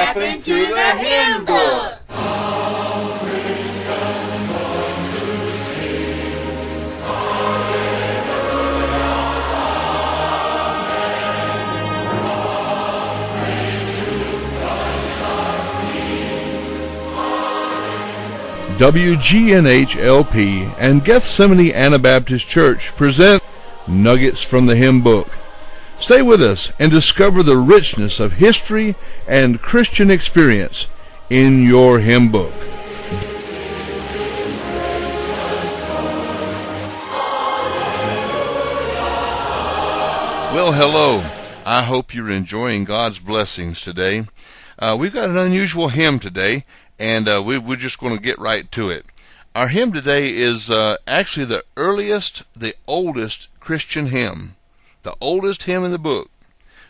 happened to the hymn book? WGNH-LP and Gethsemane AnaBaptist Church present Nuggets from the Hymn Book. Stay with us and discover the richness of history and Christian experience in your hymn book. Well, hello. I hope you're enjoying God's blessings today. We've got an unusual hymn today, and we're just going to get right to it. Our hymn today is actually the oldest Christian hymn. The oldest hymn in the book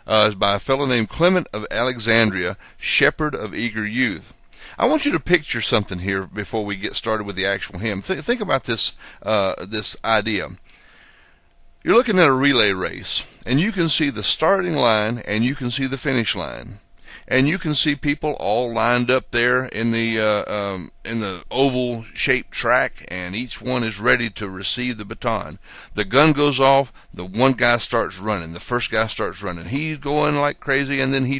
is by a fellow named Clement of Alexandria, shepherd of eager youth. I want you to picture something here before we get started with the actual hymn. Think about this idea. You're looking at a relay race, and you can see the starting line, and you can see the finish line. And you can see people all lined up there in the oval-shaped track, and each one is ready to receive the baton. The gun goes off. The one guy starts running. The first guy starts running. He's going like crazy, and then he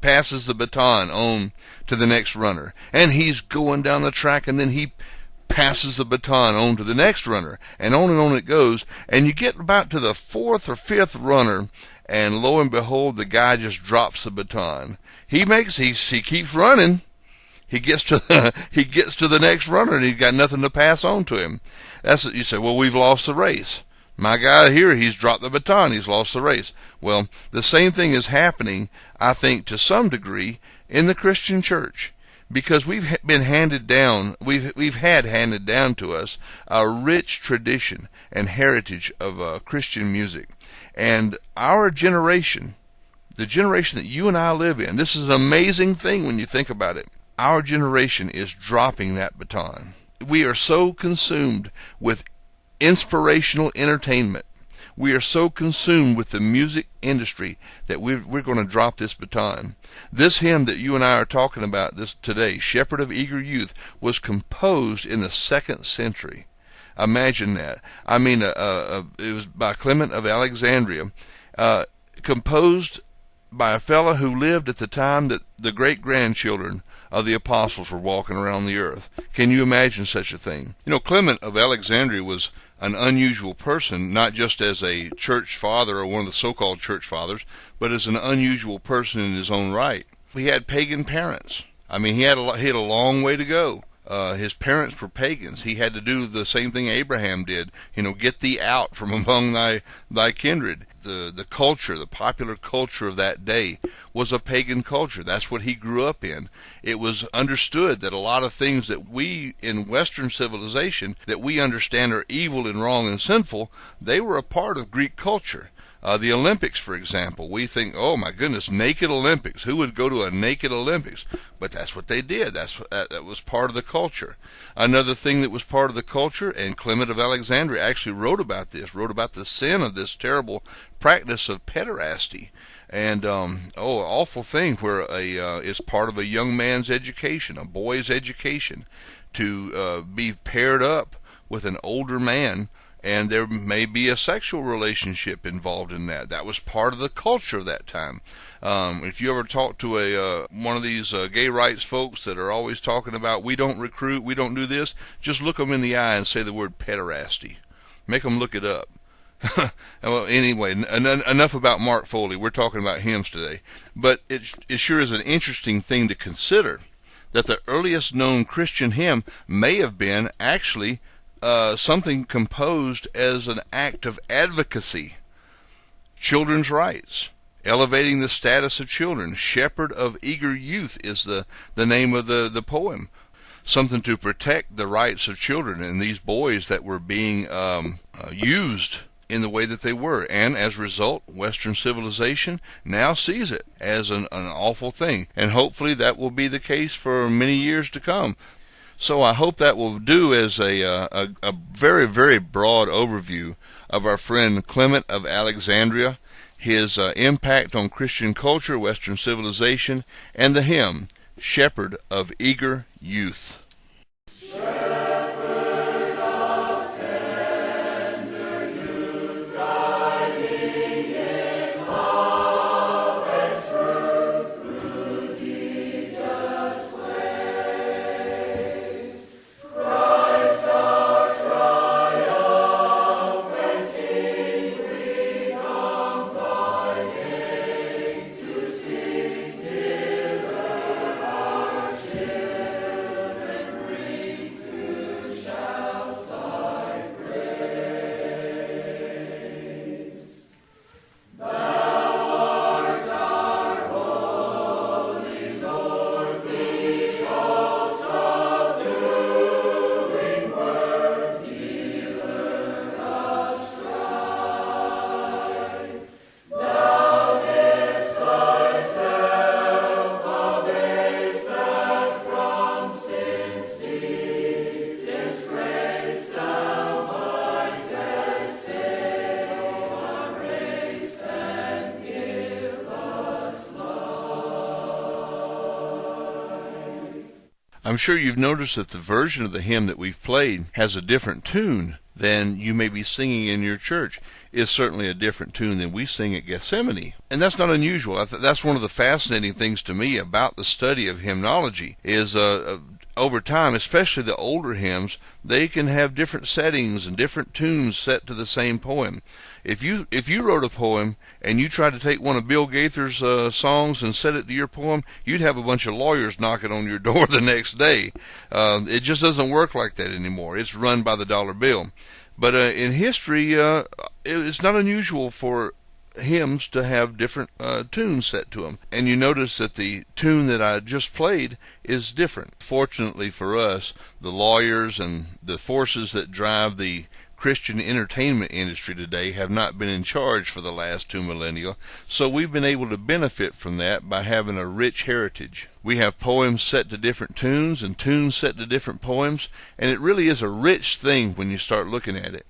passes the baton on to the next runner, and he's going down the track, and then he passes the baton on to the next runner, and on it goes. And you get about to the fourth or fifth runner, and lo and behold, the guy just drops the baton. He keeps running. He gets to the next runner, and he's got nothing to pass on to him. You say, well, we've lost the race. My guy here, he's dropped the baton. He's lost the race. Well, the same thing is happening, I think, to some degree in the Christian church, because we've had handed down to us a rich tradition and heritage of Christian music. And our generation, the generation that you and I live in, this is an amazing thing when you think about it. Our generation is dropping that baton. We are so consumed with inspirational entertainment. We are so consumed with the music industry that we're going to drop this baton. This hymn that you and I are talking about this today, Shepherd of Eager Youth, was composed in the 2nd century. Imagine that. I mean, it was by Clement of Alexandria, composed by a fellow who lived at the time that the great-grandchildren of the apostles were walking around the earth. Can you imagine such a thing? You know, Clement of Alexandria was an unusual person, not just as a church father or one of the so-called church fathers, but as an unusual person in his own right. He had pagan parents. I mean, he had a long way to go. His parents were pagans. He had to do the same thing Abraham did. Get thee out from among thy kindred. The culture, the popular culture of that day was a pagan culture. That's what he grew up in. It was understood that a lot of things that we in Western civilization that we understand are evil and wrong and sinful, they were a part of Greek culture. The Olympics, for example, we think, oh my goodness, naked Olympics. Who would go to a naked Olympics? But that's what they did. That was part of the culture. Another thing that was part of the culture, and Clement of Alexandria actually wrote about the sin of this terrible practice of pederasty. And, awful thing where it's part of a young man's education, a boy's education, to be paired up with an older man. And there may be a sexual relationship involved in that. That was part of the culture of that time. If you ever talk to one of these gay rights folks that are always talking about, we don't recruit, we don't do this, just look them in the eye and say the word pederasty. Make them look it up. Well, anyway, enough about Mark Foley. We're talking about hymns today. But it sure is an interesting thing to consider that the earliest known Christian hymn may have been actually something composed as an act of advocacy. Children's rights, elevating the status of children. Shepherd of Eager Youth is the name of the poem. Something to protect the rights of children and these boys that were being used in the way that they were. And as a result, Western civilization now sees it as an awful thing. And hopefully that will be the case for many years to come. So I hope that will do as a very, very broad overview of our friend Clement of Alexandria his impact on Christian culture, Western civilization, and the hymn, Shepherd of Eager Youth. I'm sure you've noticed that the version of the hymn that we've played has a different tune than you may be singing in your church. Is certainly a different tune than we sing at Gethsemane. And that's not unusual. That's one of the fascinating things to me about the study of hymnology is over time, especially the older hymns, they can have different settings and different tunes set to the same poem. If you wrote a poem and you tried to take one of Bill Gaither's songs and set it to your poem, you'd have a bunch of lawyers knocking on your door the next day. It just doesn't work like that anymore. It's run by the dollar bill. But in history, it's not unusual for hymns to have different tunes set to them. And you notice that the tune that I just played is different. Fortunately for us, the lawyers and the forces that drive the Christian entertainment industry today have not been in charge for the last 2 millennia, so we've been able to benefit from that by having a rich heritage. We have poems set to different tunes and tunes set to different poems, and it really is a rich thing when you start looking at it.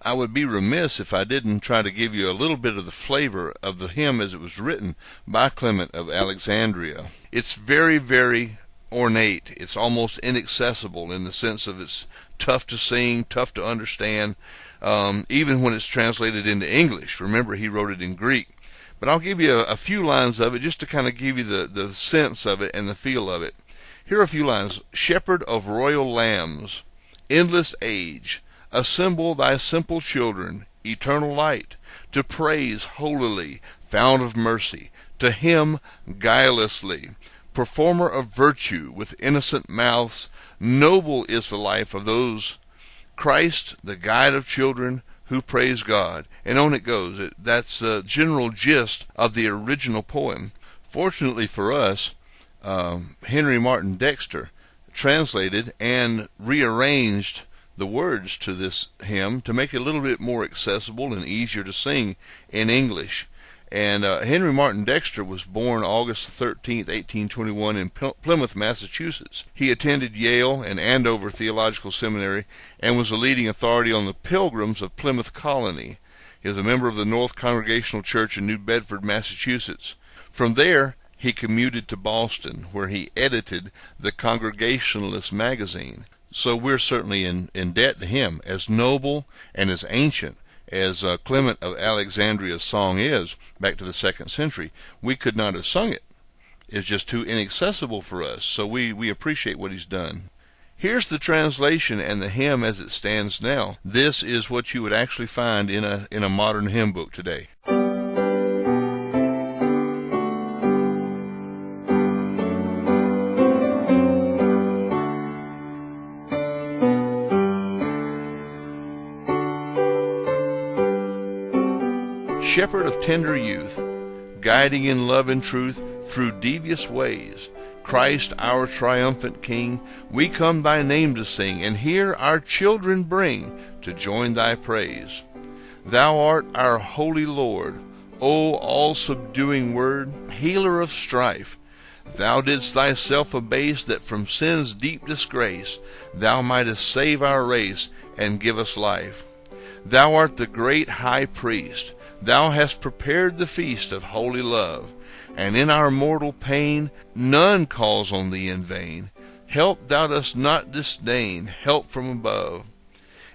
I would be remiss if I didn't try to give you a little bit of the flavor of the hymn as it was written by Clement of Alexandria. It's very, very ornate. It's almost inaccessible in the sense of it's tough to sing, tough to understand, even when it's translated into English. Remember, he wrote it in Greek. But I'll give you a few lines of it just to kind of give you the sense of it and the feel of it. Here are a few lines. Shepherd of royal lambs, endless age, assemble thy simple children, eternal light, to praise holily, fount of mercy, to hymn guilelessly, performer of virtue with innocent mouths, noble is the life of those, Christ, the guide of children who praise God. And on it goes. That's the general gist of the original poem. Fortunately for us, Henry Martin Dexter translated and rearranged the words to this hymn to make it a little bit more accessible and easier to sing in English. And Henry Martin Dexter was born August 13th, 1821 in Plymouth, Massachusetts. He attended Yale and Andover Theological Seminary and was a leading authority on the Pilgrims of Plymouth Colony. He was a member of the North Congregational Church in New Bedford, Massachusetts. From there, he commuted to Boston, where he edited the Congregationalist magazine. So we're certainly in debt to him. As noble and as ancient as Clement of Alexandria's song is, back to the 2nd century, we could not have sung it. It's just too inaccessible for us, so we appreciate what he's done. Here's the translation and the hymn as it stands now. This is what you would actually find in a modern hymn book today. Shepherd of tender youth, guiding in love and truth through devious ways, Christ our triumphant King, we come thy name to sing, and here our children bring to join thy praise. Thou art our holy Lord, O all-subduing word, healer of strife. Thou didst thyself abase, that from sin's deep disgrace thou mightest save our race and give us life. Thou art the great high priest, Thou hast prepared the feast of holy love, and in our mortal pain none calls on thee in vain. Help thou dost not disdain, help from above.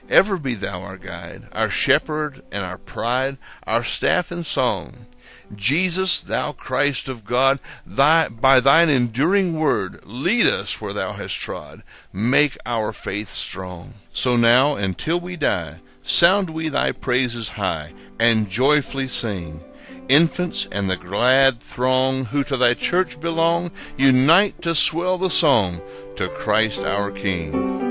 Ever be thou our guide, our shepherd and our pride, our staff and song. Jesus, thou Christ of God, by thine enduring word, lead us where thou hast trod. Make our faith strong. So now, until we die, sound we thy praises high, and joyfully sing. Infants and the glad throng who to thy church belong, unite to swell the song to Christ our King.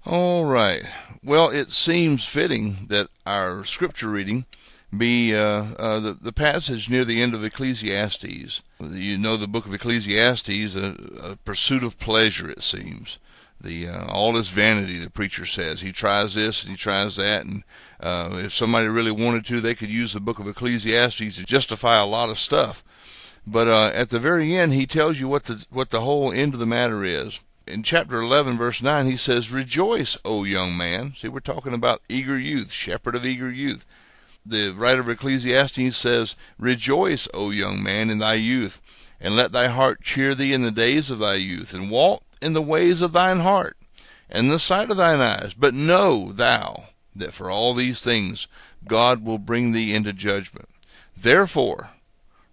All right. Well, it seems fitting that our scripture reading be the passage near the end of Ecclesiastes. You know the book of Ecclesiastes, a pursuit of pleasure, it seems. All is vanity, the preacher says. He tries this and he tries that, and if somebody really wanted to, they could use the book of Ecclesiastes to justify a lot of stuff. But at the very end, he tells you what the whole end of the matter is. In chapter 11, verse 9, he says, Rejoice, O young man. See, we're talking about eager youth, shepherd of eager youth. The writer of Ecclesiastes says, Rejoice, O young man, in thy youth, and let thy heart cheer thee in the days of thy youth, and walk in the ways of thine heart, and in the sight of thine eyes. But know thou that for all these things God will bring thee into judgment. Therefore,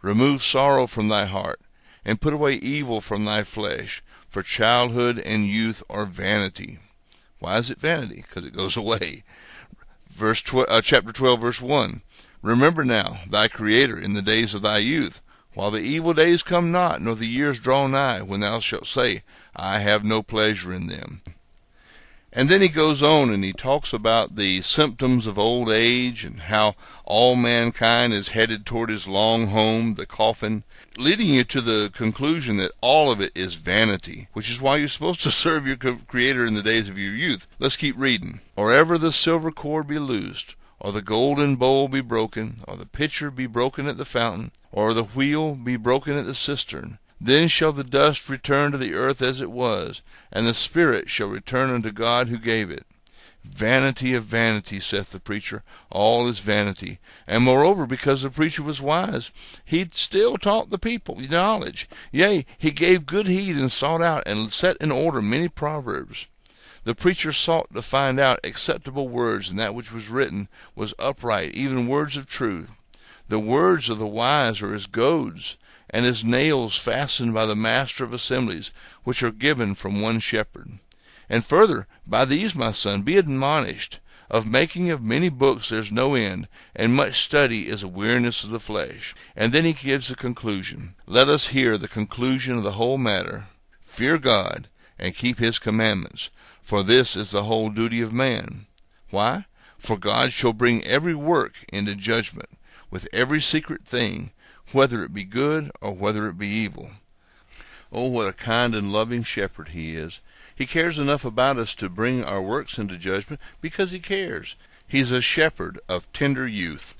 remove sorrow from thy heart, and put away evil from thy flesh, for childhood and youth are vanity. Why is it vanity? Because it goes away. Chapter 12, verse 1. Remember now thy Creator in the days of thy youth, while the evil days come not, nor the years draw nigh, when thou shalt say, I have no pleasure in them. And then he goes on and he talks about the symptoms of old age and how all mankind is headed toward his long home, the coffin, leading you to the conclusion that all of it is vanity, which is why you're supposed to serve your Creator in the days of your youth. Let's keep reading. Or ever the silver cord be loosed, or the golden bowl be broken, or the pitcher be broken at the fountain, or the wheel be broken at the cistern, then shall the dust return to the earth as it was, and the spirit shall return unto God who gave it. Vanity of vanity, saith the preacher, all is vanity. And moreover, because the preacher was wise, he still taught the people knowledge. Yea, he gave good heed and sought out and set in order many proverbs. The preacher sought to find out acceptable words, and that which was written was upright, even words of truth. The words of the wise are as goads, and as nails fastened by the master of assemblies, which are given from one shepherd. And further, by these, my son, be admonished. Of making of many books there's no end, and much study is a weariness of the flesh. And then he gives the conclusion. Let us hear the conclusion of the whole matter. Fear God, and keep his commandments, for this is the whole duty of man. Why? For God shall bring every work into judgment, with every secret thing, whether it be good or whether it be evil. Oh, what a kind and loving shepherd he is. He cares enough about us to bring our works into judgment because he cares. He's a shepherd of tender youth.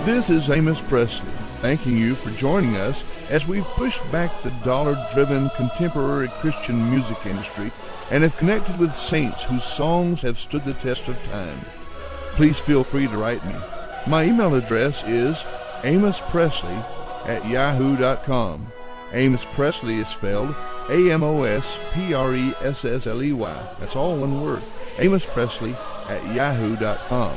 This is Amos Presley, thanking you for joining us as we push back the dollar-driven contemporary Christian music industry and have connected with saints whose songs have stood the test of time. Please feel free to write me. My email address is amospresley@yahoo.com. Amos Presley is spelled AMOSPRESSLEY. That's all one word. AmosPresley@yahoo.com.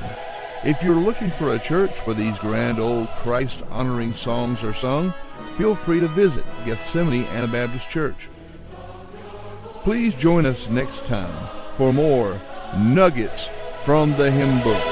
If you're looking for a church where these grand old Christ-honoring songs are sung, feel free to visit Gethsemane AnaBaptist Church. Please join us next time for more Nuggets from the Hymnbook.